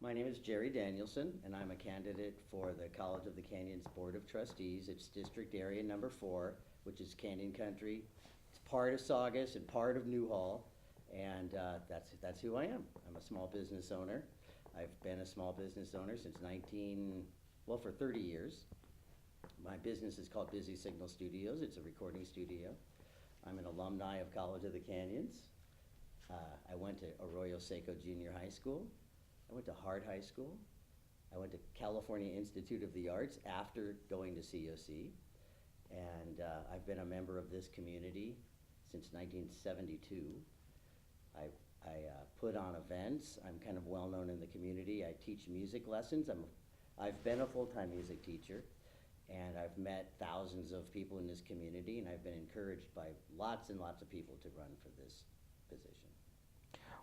My name is Jerry Danielsen, and I'm a candidate for the College of the Canyons Board of Trustees. It's District Area Number 4, which is Canyon Country. It's part of Saugus and part of Newhall, and that's who I am. I'm a small business owner. I've been a small business owner since for 30 years. My business is called Busy Signal Studios. It's a recording studio. I'm an alumni of College of the Canyons. I went to Arroyo Seco Junior High School. I went to Hart High School. I went to California Institute of the Arts after going to COC. And I've been a member of this community since 1972. I put on events. I'm kind of well known in the community. I teach music lessons. I've been a full-time music teacher, and I've met thousands of people in this community, and I've been encouraged by lots and lots of people to run for this position.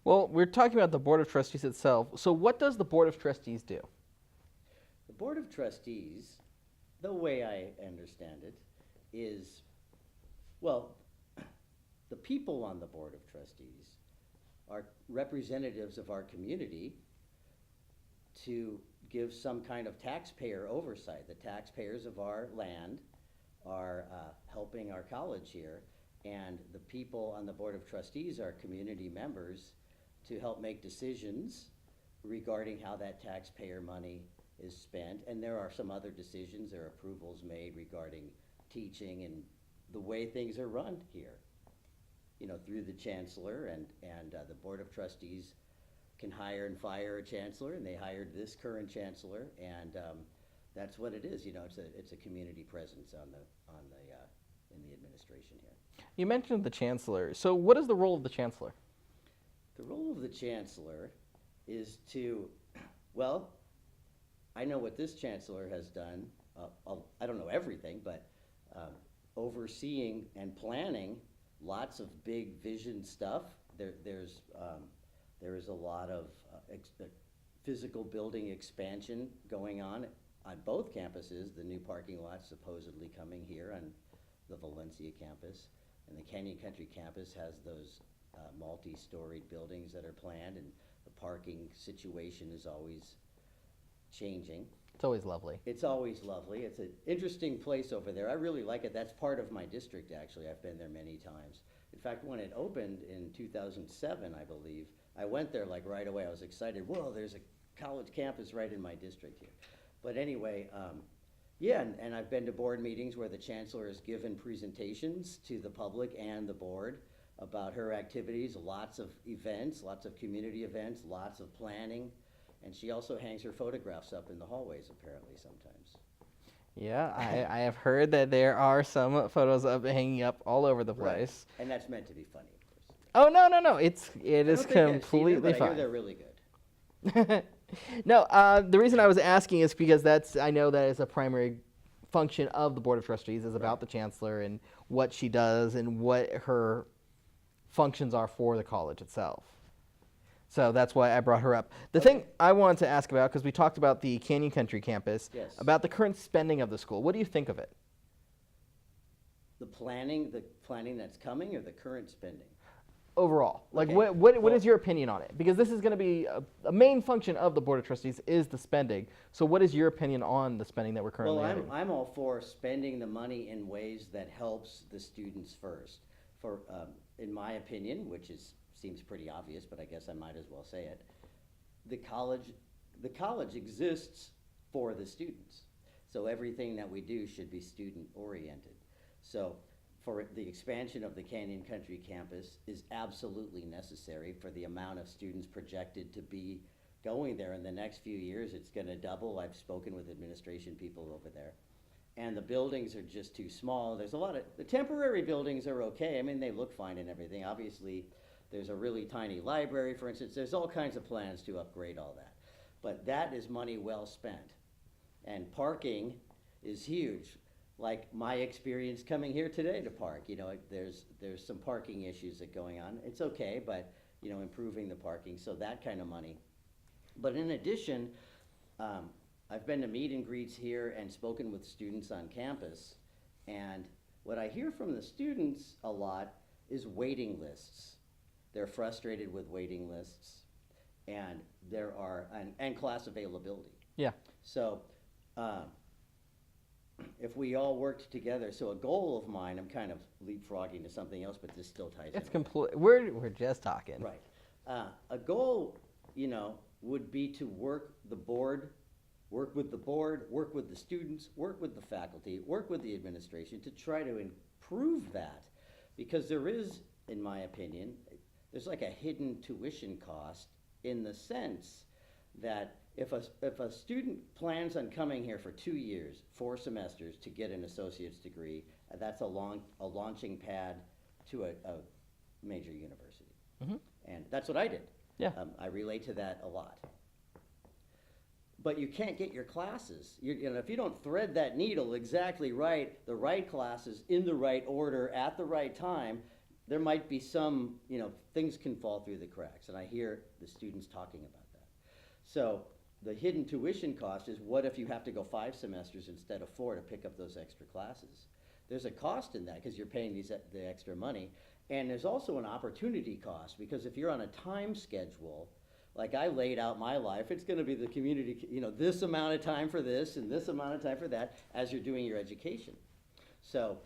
Well, we're talking about the Board of Trustees itself. So what does the Board of Trustees do? The Board of Trustees, the way I understand it, is, well, the people on the Board of Trustees are representatives of our community to give some kind of taxpayer oversight. The taxpayers of our land are helping our college here, and the people on the Board of Trustees are community members to help make decisions regarding how that taxpayer money is spent. And there are some other decisions, there are approvals made regarding teaching and the way things are run here, you know, through the chancellor, and the Board of Trustees can hire and fire a chancellor, and they hired this current chancellor, and that's what it is. You know, it's a community presence in the administration here. You mentioned the chancellor. So what is the role of the chancellor? The role of the chancellor is to, well, I know what this chancellor has done. I don't know everything, but overseeing and planning lots of big vision stuff. There is a lot of physical building expansion going on both campuses. The new parking lot supposedly coming here on the Valencia campus, and the Canyon Country campus has those multi-storied buildings that are planned, and the parking situation is always changing. It's always lovely. It's always lovely. It's an interesting place over there. I really like it. That's part of my district, actually. I've been there many times. In fact, when it opened in 2007, I believe, I went there like right away. I was excited. Whoa, there's a college campus right in my district here. But anyway, yeah, and I've been to board meetings where the chancellor has given presentations to the public and the board about her activities, lots of events, lots of community events, lots of planning. And she also hangs her photographs up in the hallways, apparently, sometimes. Yeah, I have heard that there are some photos of hanging up all over the place. Right. And that's meant to be funny, of course. Oh, no. It is completely fine. I hear they're really good. No, the reason I was asking is because I know that is a primary function of the Board of Trustees, is about the chancellor and what she does and what her functions are for the college itself. So that's why I brought her up. The thing I wanted to ask about, because we talked about the Canyon Country campus, yes, about the current spending of the school. What do you think of it? The planning that's coming, or the current spending? Overall, like Okay. what is your opinion on it? Because this is going to be a main function of the Board of Trustees is the spending. So what is your opinion on the spending that we're currently having? I'm all for spending the money in ways that helps the students first. For, in my opinion, which seems pretty obvious, but I guess I might as well say it, the college exists for the students. So everything that we do should be student oriented. So for the expansion of the Canyon Country campus is absolutely necessary for the amount of students projected to be going there in the next few years. It's going to double. I've spoken with administration people over there. And the buildings are just too small. There's a lot of, the temporary buildings are okay. I mean, they look fine and everything. Obviously, there's a really tiny library, for instance. There's all kinds of plans to upgrade all that. But that is money well spent. And parking is huge. Like my experience coming here today to park, you know, there's some parking issues that are going on. It's okay, but, you know, improving the parking, so that kind of money. But in addition, I've been to meet and greets here and spoken with students on campus, and what I hear from the students a lot is waiting lists. They're frustrated with waiting lists, and there are, and class availability. Yeah. So, if we all worked together, so a goal of mine, I'm kind of leapfrogging to something else, but this still ties in. It's complete. We're just talking. Right. A goal, would be to work with the board, work with the students, work with the faculty, work with the administration to try to improve that. Because there is, in my opinion, there's like a hidden tuition cost in the sense that if a student plans on coming here for 2 years, 4 semesters to get an associate's degree, that's a launching pad to a major university. Mm-hmm. And that's what I did. Yeah. I relate to that a lot. But you can't get your classes. If you don't thread that needle exactly right, the right classes in the right order at the right time, there might be some, things can fall through the cracks. And I hear the students talking about that. So the hidden tuition cost is, what if you have to go 5 semesters instead of 4 to pick up those extra classes? There's a cost in that because you're paying the extra money. And there's also an opportunity cost, because if you're on a time schedule, like I laid out my life, it's going to be the community, this amount of time for this and this amount of time for that as you're doing your education. So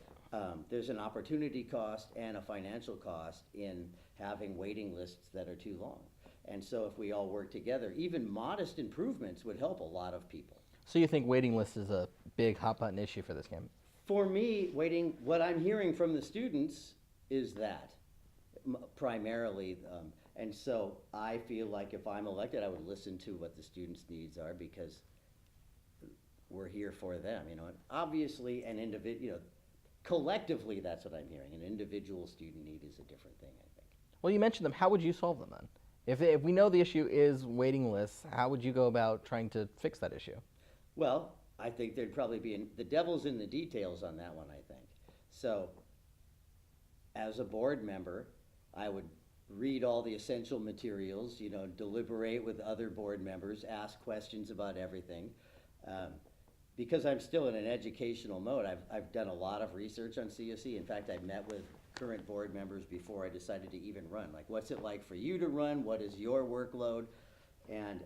there's an opportunity cost and a financial cost in having waiting lists that are too long. And so if we all work together, even modest improvements would help a lot of people. So you think waiting list is a big hot button issue for this campus? For me, what I'm hearing from the students is that primarily. And so I feel like if I'm elected, I would listen to what the students' needs are, because we're here for them, And obviously, collectively, that's what I'm hearing. An individual student need is a different thing, I think. Well, you mentioned them. How would you solve them then? If we know the issue is waiting lists, how would you go about trying to fix that issue? Well, I think there'd probably be the devil's in the details on that one, I think. So, as a board member, I would read all the essential materials, deliberate with other board members, ask questions about everything. Because I'm still in an educational mode, I've done a lot of research on COC. In fact, I've met with current board members before I decided to even run. Like, what's it like for you to run? What is your workload? And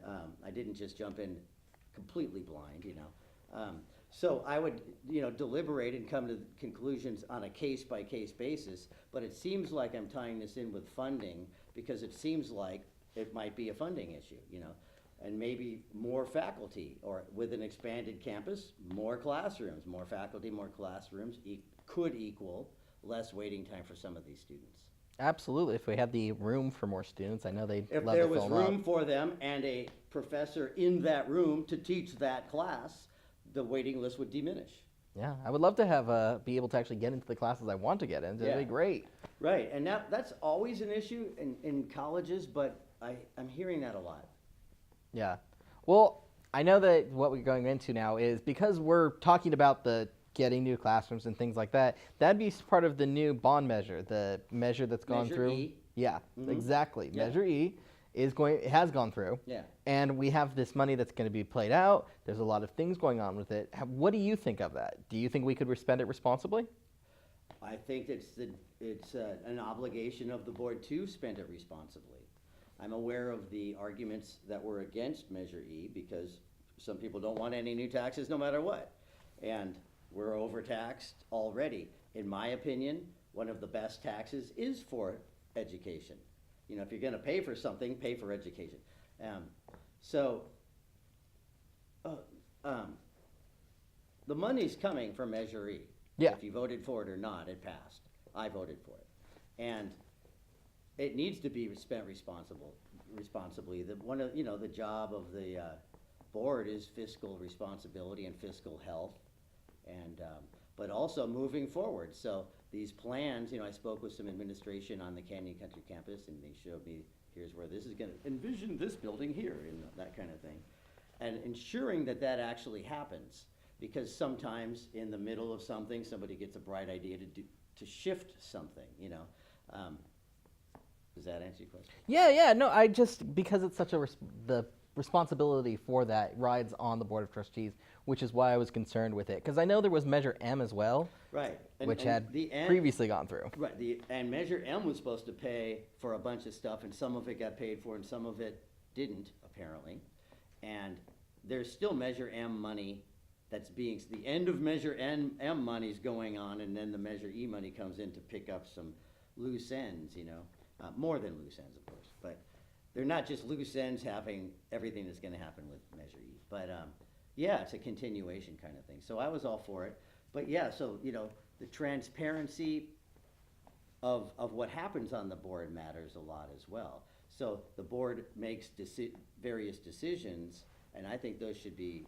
I didn't just jump in completely blind, So I would, deliberate and come to conclusions on a case-by-case basis, but it seems like I'm tying this in with funding, because it seems like it might be a funding issue, and maybe more faculty, or with an expanded campus, more classrooms, more faculty, more classrooms could equal less waiting time for some of these students. Absolutely. If we had the room for more students, I know they'd If love there to was fill 'em room up. for them and a professor in that room to teach that class, the waiting list would diminish. Yeah, I would love to have be able to actually get into the classes I want to get into. Yeah. It'd be great. Right, and that's always an issue in colleges, but I'm hearing that a lot. Yeah. Well, I know that what we're going into now is, because we're talking about the getting new classrooms and things like that, that'd be part of the new bond measure, the measure that's gone Measure through. E. Yeah, Mhm. exactly. Yeah. Measure E has gone through. Yeah. And we have this money that's going to be played out. There's a lot of things going on with it. What do you think of that? Do you think we could spend it responsibly? I think it's an obligation of the board to spend it responsibly. I'm aware of the arguments that were against Measure E, because some people don't want any new taxes no matter what. And we're overtaxed already. In my opinion, one of the best taxes is for education. If you're going to pay for something, pay for education. The money's coming from Measure E. Yeah. If you voted for it or not, it passed. I voted for it. And it needs to be spent responsibly. The job of the board is fiscal responsibility and fiscal health, and but also moving forward. So these plans, I spoke with some administration on the Canyon Country campus, and they showed me, here's where this is going to envision this building here, and that kind of thing, and ensuring that actually happens. Because sometimes in the middle of something, somebody gets a bright idea to shift something. Does that answer your question? Yeah. No, because it's such the responsibility for that rides on the Board of Trustees, which is why I was concerned with it. Because I know there was Measure M as well, right, which had previously gone through. Right, and Measure M was supposed to pay for a bunch of stuff, and some of it got paid for, and some of it didn't, apparently. And there's still Measure M money the end of Measure M money's going on, and then the Measure E money comes in to pick up some loose ends, more than loose ends, of course. But they're not just loose ends having everything that's going to happen with Measure E. But yeah, it's a continuation kind of thing. So I was all for it. But yeah, so, the transparency of what happens on the board matters a lot as well. So the board makes various decisions, and I think those should be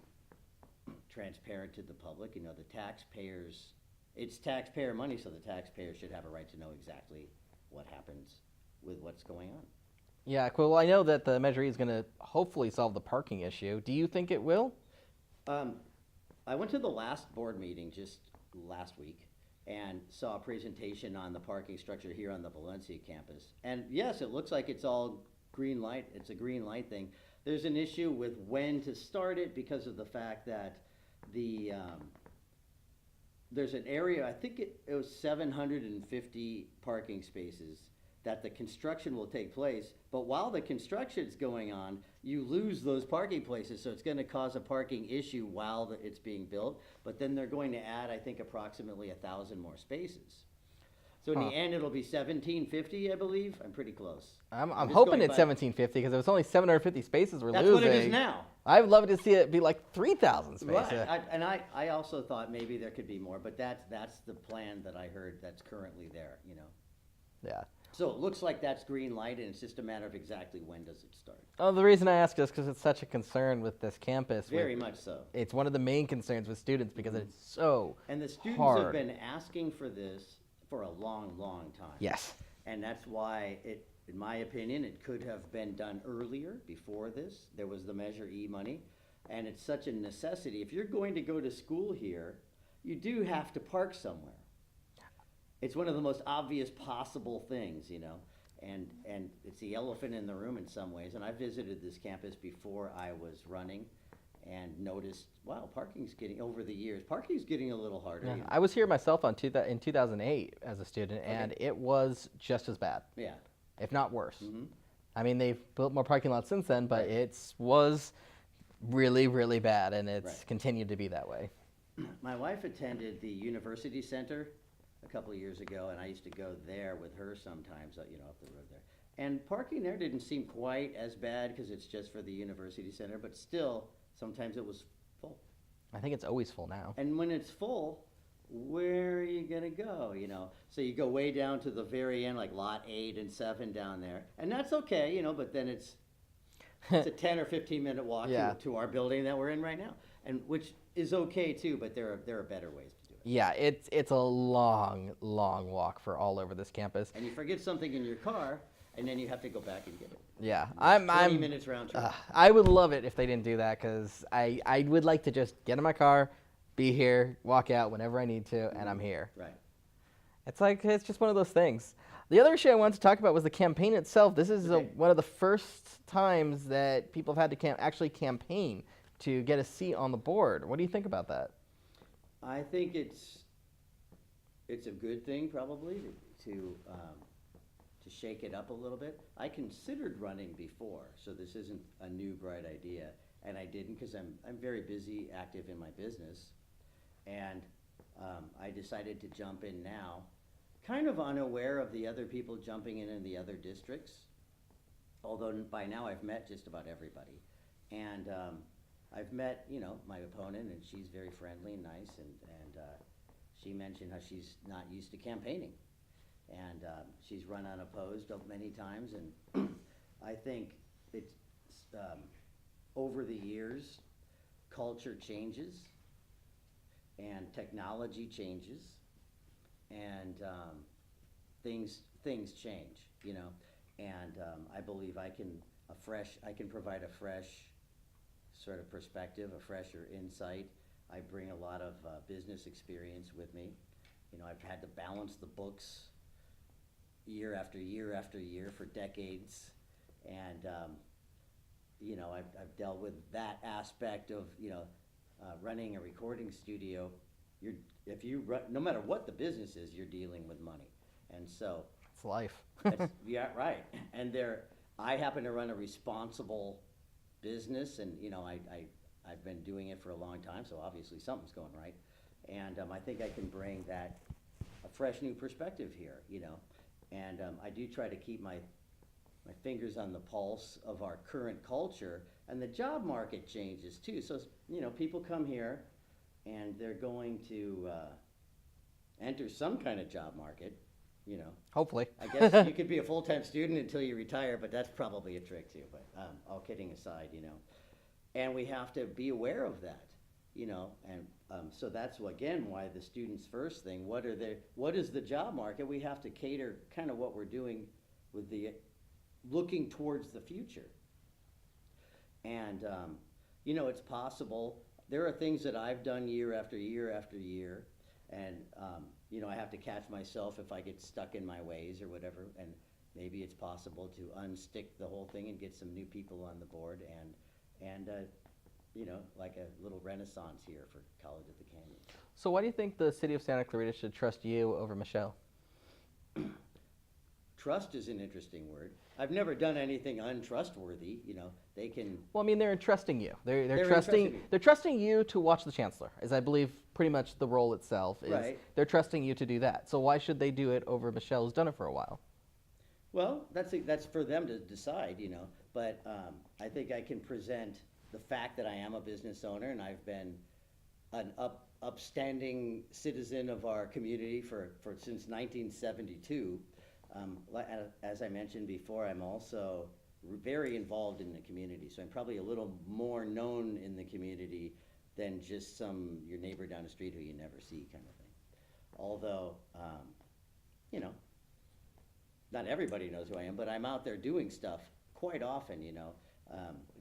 transparent to the public. The taxpayers, it's taxpayer money, so the taxpayers should have a right to know exactly what happens with what's going on. Yeah, cool. Well, I know that the Measure E is going to hopefully solve the parking issue. Do you think it will? I went to the last board meeting just last week and saw a presentation on the parking structure here on the Valencia campus. And yes, it looks like it's all green light. It's a green light thing. There's an issue with when to start it because of the fact that there's an area, I think it was 750 parking spaces that the construction will take place, but while the construction's going on, you lose those parking places, so it's gonna cause a parking issue while it's being built, but then they're going to add, I think, approximately 1,000 more spaces. So in the end, it'll be 1,750, I believe. I'm pretty close. I'm hoping it's 1,750 because it was only 750 spaces we're losing. That's what it is now. I would love to see it be like 3,000 spaces. Right. I also thought maybe there could be more, but that's the plan that I heard that's currently there, Yeah. So it looks like that's green light, and it's just a matter of exactly when does it start. Oh, the reason I ask is because it's such a concern with this campus. Very much so. It's one of the main concerns with students because it's so And the students hard. have been asking for this for a long, long time. Yes. And that's why in my opinion, it could have been done earlier before this. There was the Measure E money, and it's such a necessity. If you're going to go to school here, you do have to park somewhere. It's one of the most obvious possible things, and it's the elephant in the room in some ways. And I visited this campus before I was running and noticed, wow, parking's getting a little harder. Yeah. I was here myself in 2008 as a student, and it was just as bad. Yeah. If not worse. Mm-hmm. I mean, they've built more parking lots since then, but it was really, really bad, and it's continued to be that way. My wife attended the University Center a couple of years ago, and I used to go there with her sometimes, up the road there. And parking there didn't seem quite as bad because it's just for the University Center, but still, sometimes it was full. I think it's always full now. And when it's full, where are you gonna go, So you go way down to the very end, like lot 8 and 7 down there, and that's okay, but then it's a 10 or 15 minute walk to our building that we're in right now, and which is okay too, but there are better ways to do it. Yeah, it's a long, long walk for all over this campus. And you forget something in your car, and then you have to go back and get it. Yeah, 20 minutes round trip. I would love it if they didn't do that because I would like to just get in my car, be here, walk out whenever I need to, and I'm here. Right. It's just one of those things. The other issue I wanted to talk about was the campaign itself. This is one of the first times that people have had to actually campaign to get a seat on the board. What do you think about that? I think it's a good thing probably to shake it up a little bit. I considered running before, so this isn't a new bright idea, and I didn't because I'm very busy, active in my business, and I decided to jump in now, kind of unaware of the other people jumping in the other districts, although by now I've met just about everybody, and I've met my opponent, and she's very friendly and nice, and she mentioned how she's not used to campaigning. And she's run unopposed many times, and I think it's over the years, culture changes, and technology changes, and things change, And I believe I can provide a fresh sort of perspective, a fresher insight. I bring a lot of business experience with me. I've had to balance the books year after year after year for decades, and I've dealt with that aspect of running a recording studio. No matter what the business is, you're dealing with money, and so it's life. yeah, right. And I happen to run a responsible business, and I've been doing it for a long time, so obviously something's going right. And I think I can bring that a fresh new perspective here, and I do try to keep my fingers on the pulse of our current culture, and the job market changes too. So people come here, and they're going to enter some kind of job market. Hopefully. I guess you could be a full-time student until you retire, but that's probably a trick too. But all kidding aside, and we have to be aware of that, and so that's again why the students first thing. What is the job market? We have to cater kind of what we're doing with the looking towards the future. And it's possible. There are things that I've done year after year after year, and I have to catch myself if I get stuck in my ways or whatever, and maybe it's possible to unstick the whole thing and get some new people on the board, and like a little renaissance here for College at the Canyon. So why do you think the city of Santa Clarita should trust you over Michelle? Trust is an interesting word. I've never done anything untrustworthy. They can. Well, I mean, they're entrusting you. They're entrusting trusting. me. They're trusting you to watch the chancellor, as I believe pretty much the role itself is. Right. They're trusting you to do that. So why should they do it over Michelle, who's done it for a while? Well, that's for them to decide, But I think I can present the fact that I am a business owner, and I've been an upstanding citizen of our community for since 1972. As I mentioned before, I'm also very involved in the community, so I'm probably a little more known in the community than just your neighbor down the street who you never see kind of thing. Although, not everybody knows who I am, but I'm out there doing stuff quite often,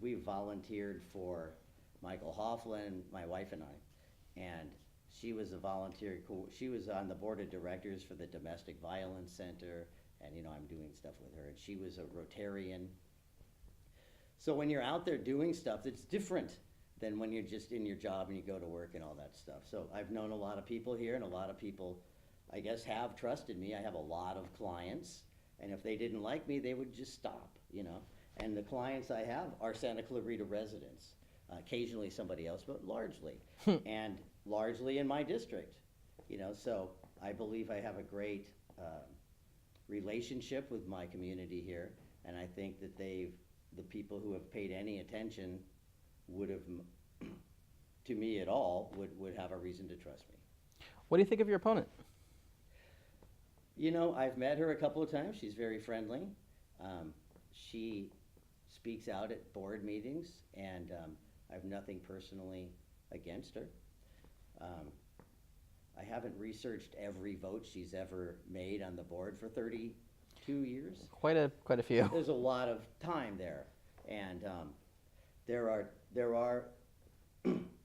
We volunteered for Michael Hofflin, my wife and I, and she was a volunteer. She was on the board of directors for the Domestic Violence Center, and I'm doing stuff with her. And she was a Rotarian. So when you're out there doing stuff, it's different than when you're just in your job and you go to work and all that stuff. So I've known a lot of people here, and a lot of people, I guess, have trusted me. I have a lot of clients, and if they didn't like me, they would just stop, And the clients I have are Santa Clarita residents. Occasionally somebody else, but largely. And largely in my district, So I believe I have a great relationship with my community here, and I think that the people who have paid any attention to me at all, would have a reason to trust me. What do you think of your opponent? I've met her a couple of times. She's very friendly. She speaks out at board meetings, and I have nothing personally against her. I haven't researched every vote she's ever made on the board for 32 years. Quite a few. There's a lot of time there, and there are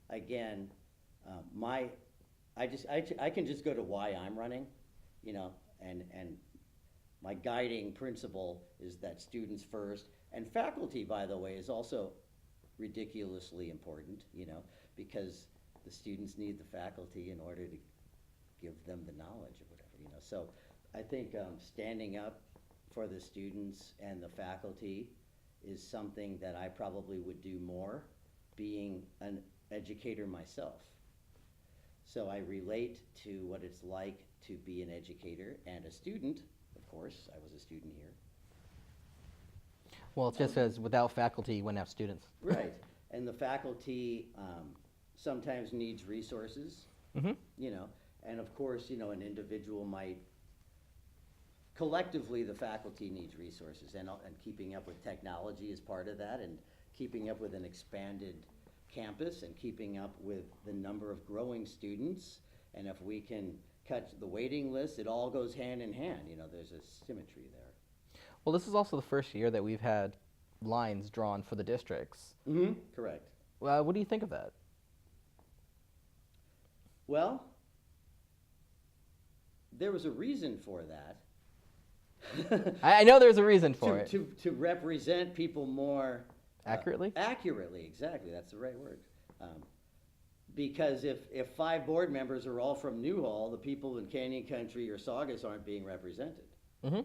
again, I can just go to why I'm running, and my guiding principle is that students first, and faculty, by the way, is also ridiculously important, because the students need the faculty in order to give them the knowledge or whatever, So I think standing up for the students and the faculty is something that I probably would do more, being an educator myself. So I relate to what it's like to be an educator and a student. Of course, I was a student here. Well, it just says without faculty, you wouldn't have students. Right, and the faculty sometimes needs resources, Mm-hmm. And of course, an individual might, collectively the faculty needs resources, and keeping up with technology is part of that, and keeping up with an expanded campus, and keeping up with the number of growing students, and if we can cut the waiting list, it all goes hand in hand, there's a symmetry there. Well, this is also the first year that we've had lines drawn for the districts. Mm-hmm. Correct. What do you think of that? Well, there was a reason for that. I know there's a reason for it. To represent people more accurately? Accurately, exactly. That's the right word. Because if 5 board members are all from Newhall, the people in Canyon Country or Saugus aren't being represented. Mm-hmm.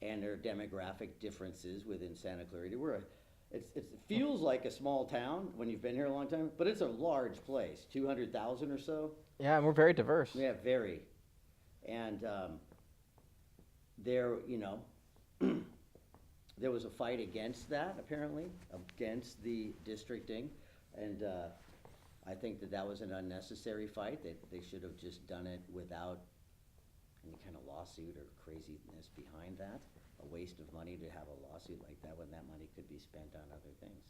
and there are demographic differences within Santa Clarita. It feels like a small town when you've been here a long time, but it's a large place, 200,000 or so. Yeah, and we're very diverse. Yeah, very. And there, there was a fight against that, apparently, against the districting. And I think that was an unnecessary fight, that they should have just done it without any kind of lawsuit or craziness behind that. A waste of money to have a lawsuit like that when that money could be spent on other things.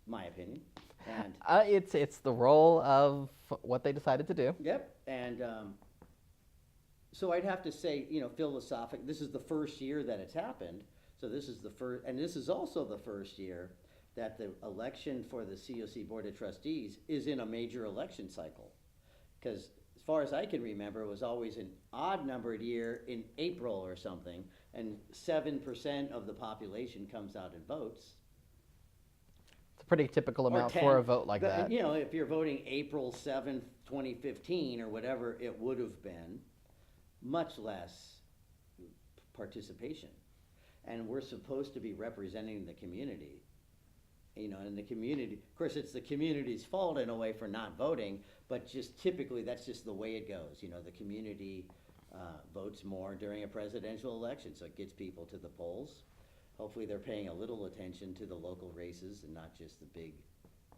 My opinion. And it's the role of what they decided to do. Yep. And so I'd have to say, philosophic, this is the first year that it's happened. So this is the first, and this is also the first year that the election for the COC Board of Trustees is in a major election cycle. Because as far as I can remember, it was always an odd numbered year in April or something, and 7% of the population comes out and votes. It's a pretty typical amount for a vote like that. If you're voting April 7th, 2015, or whatever it would have been, much less participation. And we're supposed to be representing the community. And the community, of course, it's the community's fault in a way for not voting, but just typically that's just the way it goes. The community votes more during a presidential election, so it gets people to the polls. Hopefully they're paying a little attention to the local races and not just the big,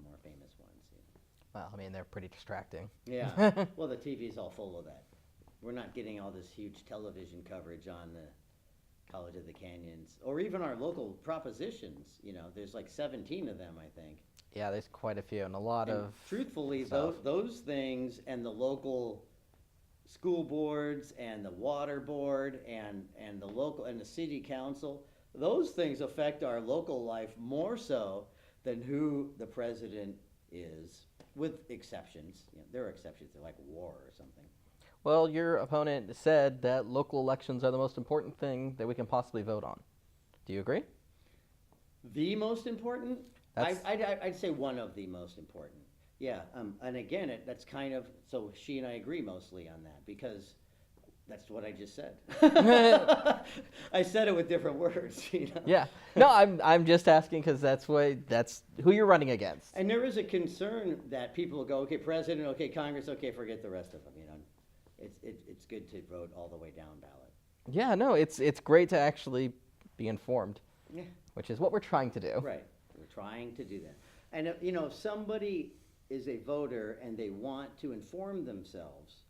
more famous ones. Well, I mean, they're pretty distracting. Yeah, well, the TV's all full of that. We're not getting all this huge television coverage on the College of the Canyons, or even our local propositions. There's like 17 of them, I think. Yeah, there's quite a few, and a lot of truthfully, stuff. those things, and the local school boards, and the water board, and the local and the city council, those things affect our local life more so than who the president is, with exceptions. There are exceptions, they're like war or something. Well, your opponent said that local elections are the most important thing that we can possibly vote on. Do you agree? The most important? I'd say one of the most important. Yeah, and again, that's kind of, so she and I agree mostly on that, because that's what I just said. I said it with different words. Yeah. No, I'm just asking because that's who you're running against. And there is a concern that people will go, okay, president, okay, Congress, okay, forget the rest of them. It's good to vote all the way down ballot. Yeah, no, it's great to actually be informed. Yeah. Which is what we're trying to do. Right. We're trying to do that. And if somebody is a voter and they want to inform themselves,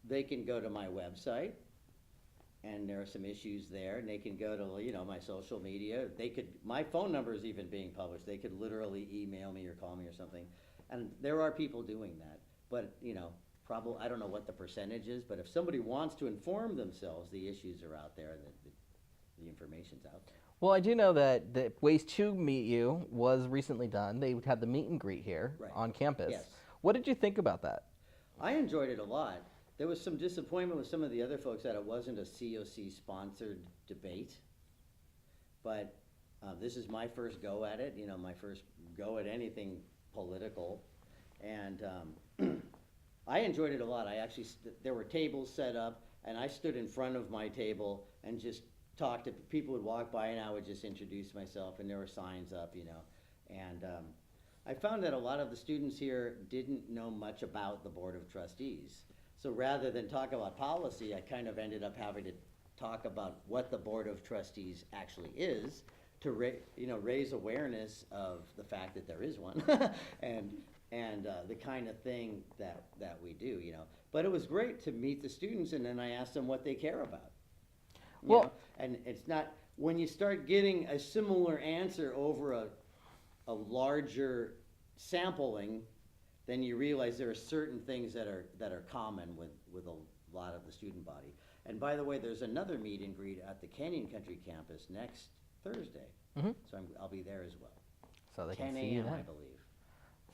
they can go to my website, and there are some issues there, and they can go to my social media. My phone number is even being published. They could literally email me or call me or something, and there are people doing that. But probably, I don't know what the percentage is, but if somebody wants to inform themselves, the issues are out there, and the information's out there. Well, I do know that the Ways to Meet You was recently done. They had the meet and greet here on campus. Yes. What did you think about that? I enjoyed it a lot. There was some disappointment with some of the other folks that it wasn't a COC-sponsored debate, but this is my first go at it, my first go at anything political, and I enjoyed it a lot. There were tables set up, and I stood in front of my table and just talked to people. Would walk by, and I would just introduce myself, and there were signs up, and I found that a lot of the students here didn't know much about the Board of Trustees. So rather than talk about policy, I kind of ended up having to talk about what the Board of Trustees actually is, to raise awareness of the fact that there is one, and the kind of thing that we do, But it was great to meet the students, and then I asked them what they care about. And it's not, when you start getting a similar answer over a larger sampling, then you realize there are certain things that are common with a lot of the student body. And by the way, there's another meet and greet at the Canyon Country campus next Thursday. Mm-hmm. So I'll be there as well. So they 10 can see you a.m., then. I believe.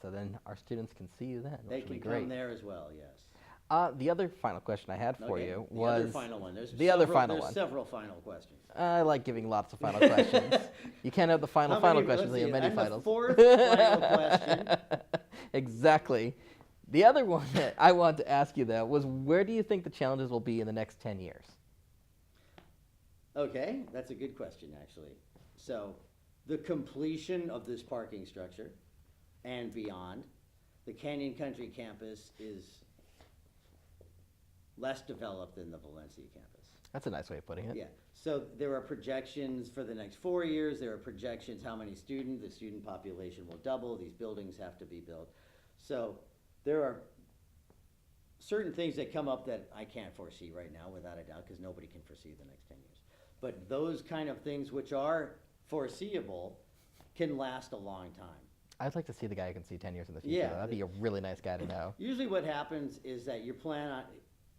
So then our students can see you then, They which would can be great. come there as well, yes. The other final question I had for you was... The other final one. There's several final questions. I like giving lots of final questions. You can't have the final questions, you have many finals. The fourth final question. Exactly. The other one that I wanted to ask you, though, was where do you think the challenges will be in the next 10 years? Okay, that's a good question, actually. So, the completion of this parking structure and beyond, the Canyon Country campus is less developed than the Valencia campus. That's a nice way of putting it. Yeah, so there are projections for the next 4 years, there are projections how many students, the student population will double, these buildings have to be built. So there are certain things that come up that I can't foresee right now, without a doubt, because nobody can foresee the next 10 years. But those kind of things which are foreseeable can last a long time. I'd like to see the guy who can see 10 years in the future. Yeah. That'd be a really nice guy to know. Usually what happens is that your plan on,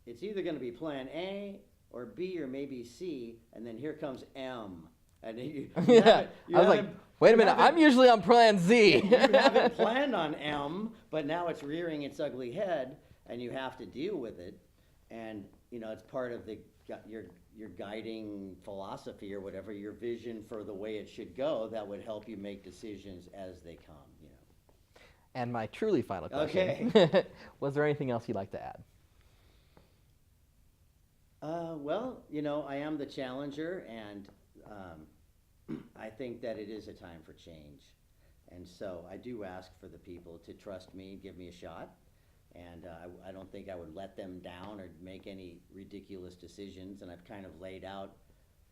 it's either gonna be plan A or B or maybe C, and then here comes M. And then you Yeah. I was like, wait a minute, I'm usually on plan Z. you haven't planned on M, but now it's rearing its ugly head, and you have to deal with it. And, you know, it's part of your guiding philosophy or whatever, your vision for the way it should go that would help you make decisions as they come, you know. And my truly final question. Okay. Was there anything else you'd like to add? Well, you know, I am the challenger, and I think that it is a time for change. And so I do ask for the people to trust me, give me a shot. And I don't think I would let them down or make any ridiculous decisions. And I've kind of laid out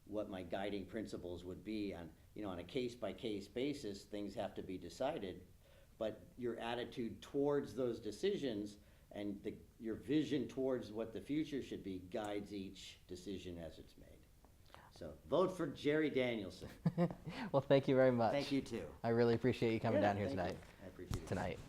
what my guiding principles would be on, you know, on a case-by-case basis. Things have to be decided, but your attitude towards those decisions and your vision towards what the future should be guides each decision as it's made. So vote for Jerry Danielsen. Well, thank you very much. Thank you too. I really appreciate you coming down here thank tonight. you. I appreciate it. Tonight.